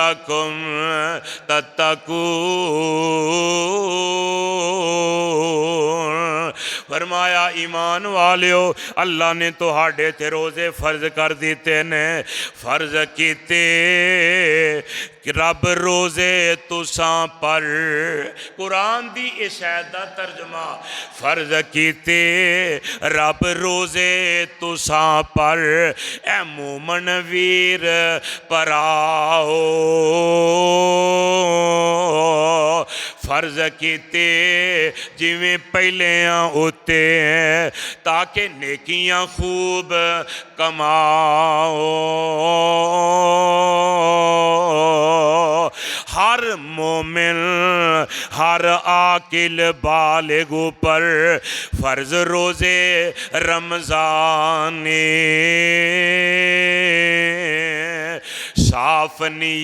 لعلکم تتقون۔ فرمایا ایمان والیو اللہ نے تو ہاڑے تے روزے فرض کر دیتے نے، فرض کیتے رب روزے تساں پر، قرآن دی اس آیت دا ترجمہ، فرض کیتے رب روزے تساں پر، اے مومن ویر پراؤ، فرض کیتے جویں پہلیاں ہوتے ہیں تاکہ نیکیاں خوب کماؤ۔ ہر مومن ہر عاقل بالغ پر فرض روزے رمضان صاف نہیں